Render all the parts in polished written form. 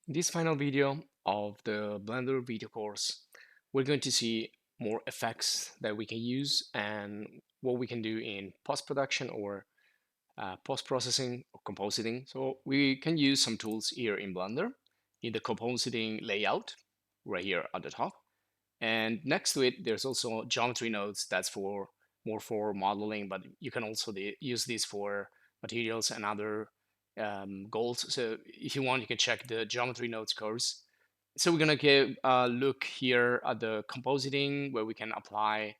In this final video of the Blender video course, we're going to see more effects that we can use and what we can do in post-production or post-processing or compositing. So we can use some tools here in Blender in the compositing layout right here at the top. And next to it, there's also geometry nodes that's for more for modeling, but you can also use these for materials and other goals. So if you want, you can check the geometry nodes course. So we're gonna give a look here at the compositing where we can apply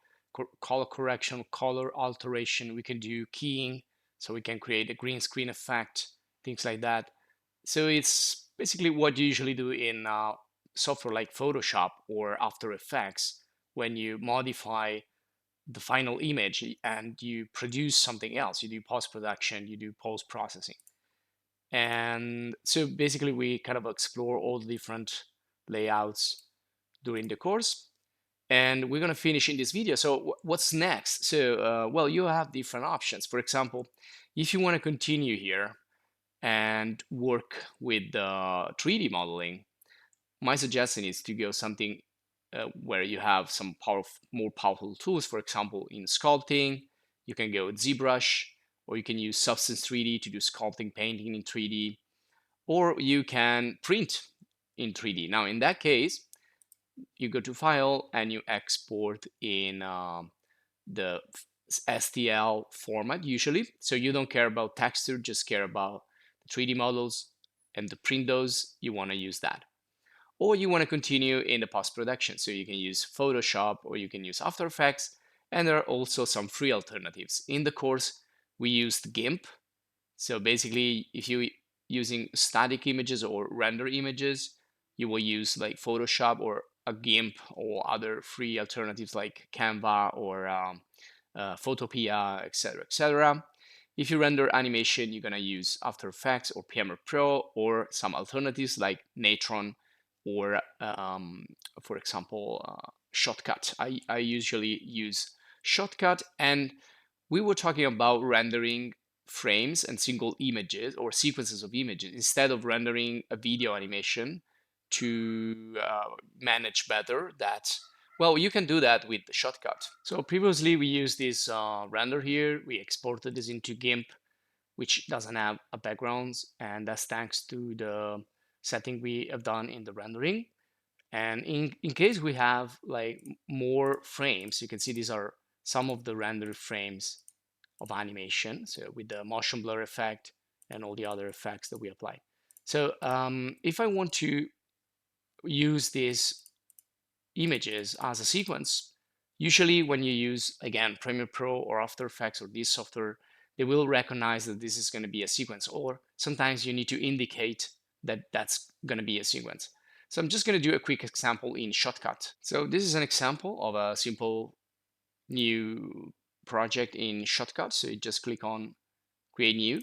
color correction, color alteration. We can do keying, so we can create a green screen effect, things like that. So it's basically what you usually do in software like Photoshop or After Effects when you modify the final image and you produce something else. You do post-production, you do post-processing. And so basically we kind of explore all the different layouts during the course. And we're going to finish in this video. So what's next? So, well, you have different options. For example, if you want to continue here and work with the 3D modeling, my suggestion is to go something where you have some more powerful tools. For example, in sculpting, you can go with ZBrush, or you can use Substance 3D to do sculpting, painting in 3D, or you can print in 3D. Now, in that case, you go to File and you export in the STL format usually. So you don't care about texture, just care about the 3D models, and to print those, you want to use that. Or you want to continue in the post-production. So you can use Photoshop or you can use After Effects. And there are also some free alternatives. In the course, we used GIMP. So basically, if you're using static images or render images, you will use like Photoshop or a GIMP or other free alternatives like Canva or Photopea, etc., etc. If you render animation, you're gonna use After Effects or Premiere Pro or some alternatives like Natron or, for example, Shotcut. I usually use Shotcut, and we were talking about rendering frames and single images or sequences of images instead of rendering a video animation to manage better that. Well, you can do that with the Shotcut. So previously we used this render here. We exported this into GIMP, which doesn't have a background, and that's thanks to the setting we have done in the rendering. And in case we have like more frames, you can see these are some of the rendered frames of animation. So with the motion blur effect and all the other effects that we apply. So if I want to use these images as a sequence, usually when you use, again, Premiere Pro or After Effects or this software, they will recognize that this is going to be a sequence, or sometimes you need to indicate that that's going to be a sequence. So I'm just going to do a quick example in Shotcut. So this is an example of a simple new project in Shotcut. So you just click on Create New.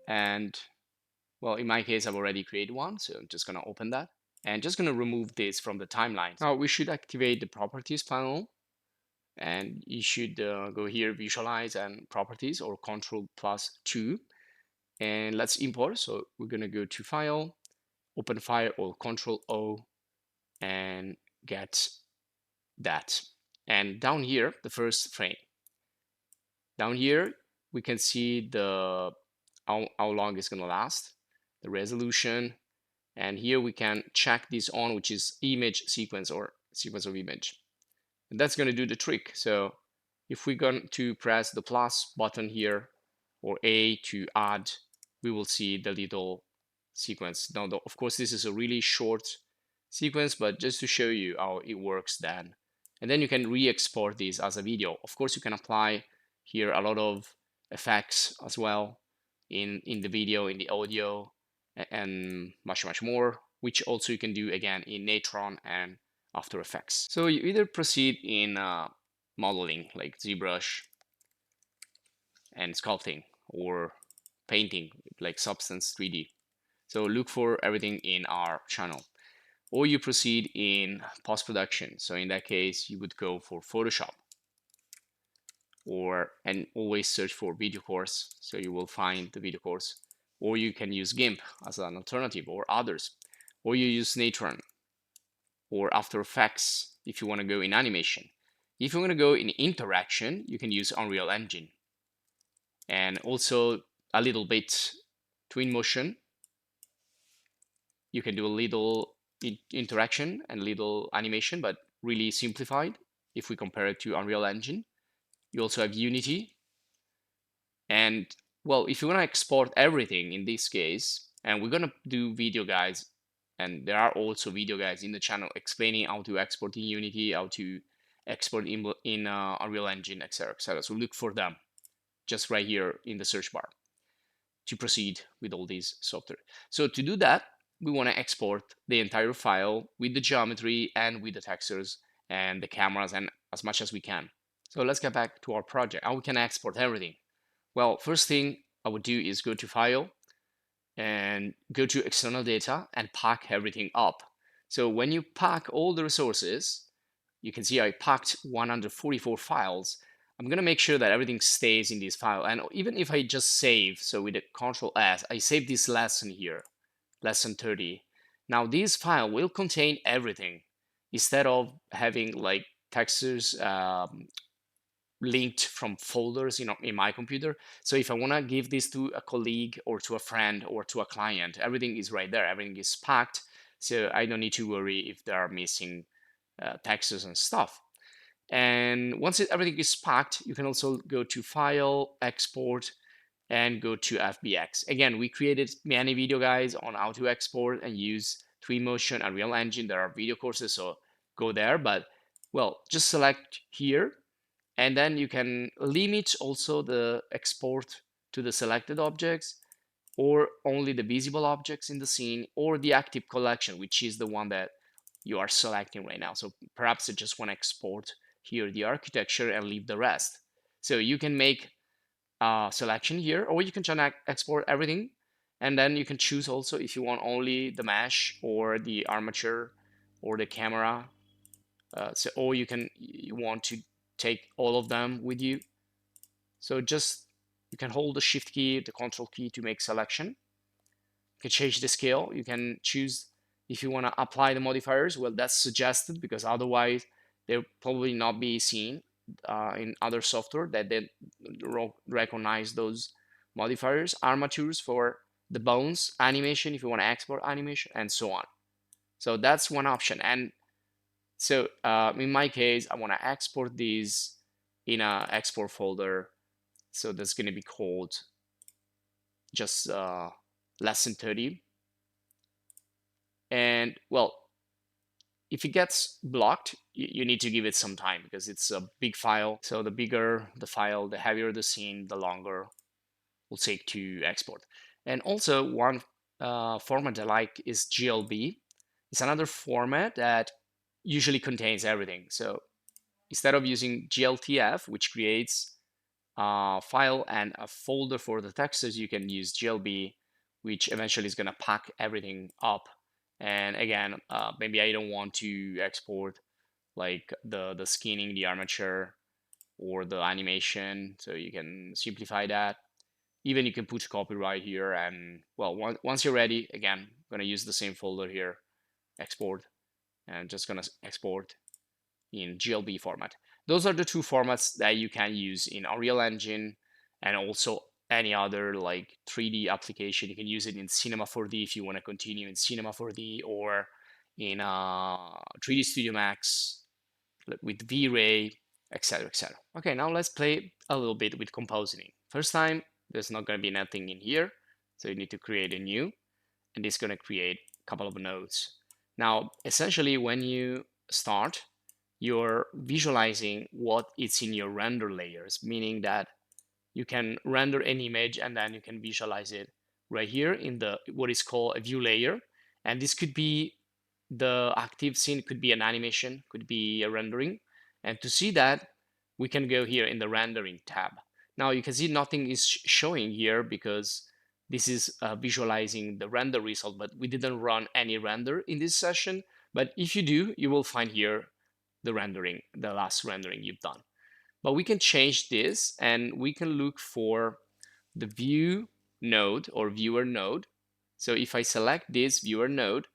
And, well, in my case, I've already created one. So I'm just going to open that. And just going to remove this from the timeline. Now we should activate the Properties panel. And you should go here, Visualize and Properties, or Ctrl+2. And let's import. So we're going to go to File, Open File, or Ctrl-O, and get that. And down here, the first frame. Down here, we can see the how long it's going to last, the resolution. And here we can check this on, which is image sequence or sequence of image. And that's going to do the trick. So if we're going to press the plus button here or A to add, we will see the little sequence. Now, of course, this is a really short sequence, but just to show you how it works then. And then you can re-export this as a video. Of course, you can apply here a lot of effects as well in the video, in the audio, and much more, which also you can do again in Natron and After Effects. So you either proceed in modeling like ZBrush and sculpting, or painting like Substance 3D. So look for everything in our channel. Or you proceed in post-production. So in that case, you would go for Photoshop, and always search for video course. So you will find the video course. Or you can use GIMP as an alternative, or others. or you use Natron or After Effects if you want to go in animation. If you want to go in interaction, you can use Unreal Engine. And also a little bit Twinmotion. You can do a little interaction and little animation, but really simplified if we compare it to Unreal Engine. You also have Unity. And well, if you want to export everything in this case, and we're going to do video guides, and there are also video guides in the channel explaining how to export in Unity, how to export in Unreal Engine, etc., etc. So look for them just right here in the search bar to proceed with all these software. So to do that, we want to export the entire file with the geometry and with the textures and the cameras and as much as we can. So let's get back to our project. How we can export everything? Well, first thing I would do is go to File and go to External Data and pack everything up. So when you pack all the resources, you can see I packed 144 files. I'm going to make sure that everything stays in this file. And even if I just save, so with the Control S, I save this lesson here, lesson 30. Now this file will contain everything instead of having like textures linked from folders in my computer. So if I want to give this to a colleague or to a friend or to a client, everything is right there. Everything is packed. So I don't need to worry if there are missing textures and stuff. And once everything is packed, you can also go to File, Export, and go to FBX. Again, we created many video guides on how to export and use Twinmotion, Unreal Engine. There are video courses, so go there. But well, just select here, and then you can limit also the export to the selected objects, or only the visible objects in the scene, or the active collection, which is the one that you are selecting right now. So perhaps you just want to export here the architecture and leave the rest. So you can make a selection here, or you can just export everything, and then you can choose also if you want only the mesh or the armature or the camera. Or you want to take all of them with you. So just you can hold the Shift key, the Control key to make selection. You can change the scale. You can choose if you want to apply the modifiers. Well, that's suggested because otherwise they'll probably not be seen in other software that they recognize those modifiers. Armatures for the bones, animation if you want to export animation, and so on. So that's one option. And so in my case, I want to export these in a export folder. So that's going to be called just lesson 30. And well, if it gets blocked, you need to give it some time because it's a big file. So the bigger the file, the heavier the scene, the longer will take to export. And also one format I like is GLB. It's another format that usually contains everything. So instead of using GLTF, which creates a file and a folder for the textures, you can use GLB, which eventually is going to pack everything up. And again, maybe I don't want to export like the skinning, the armature, or the animation. So you can simplify that. Even you can put copyright here. And well, once you're ready, again, I'm going to use the same folder here, export, and just going to export in GLB format. Those are the two formats that you can use in Unreal Engine and also any other like 3D application. You can use it in Cinema 4D if you want to continue in Cinema 4D, or in 3D Studio Max with V-Ray, etc., etc. Okay, now let's play a little bit with compositing. First time, there's not going to be nothing in here, so you need to create a new, and it's going to create a couple of nodes. Now, essentially, when you start, you're visualizing what is in your render layers, meaning that you can render an image and then you can visualize it right here in the what is called a view layer. And this could be the active scene, could be an animation, could be a rendering. And to see that, we can go here in the rendering tab. Now you can see nothing is showing here because this is visualizing the render result, but we didn't run any render in this session. But if you do, you will find here the rendering, the last rendering you've done. But we can change this and we can look for the view node or viewer node. So if I select this viewer node,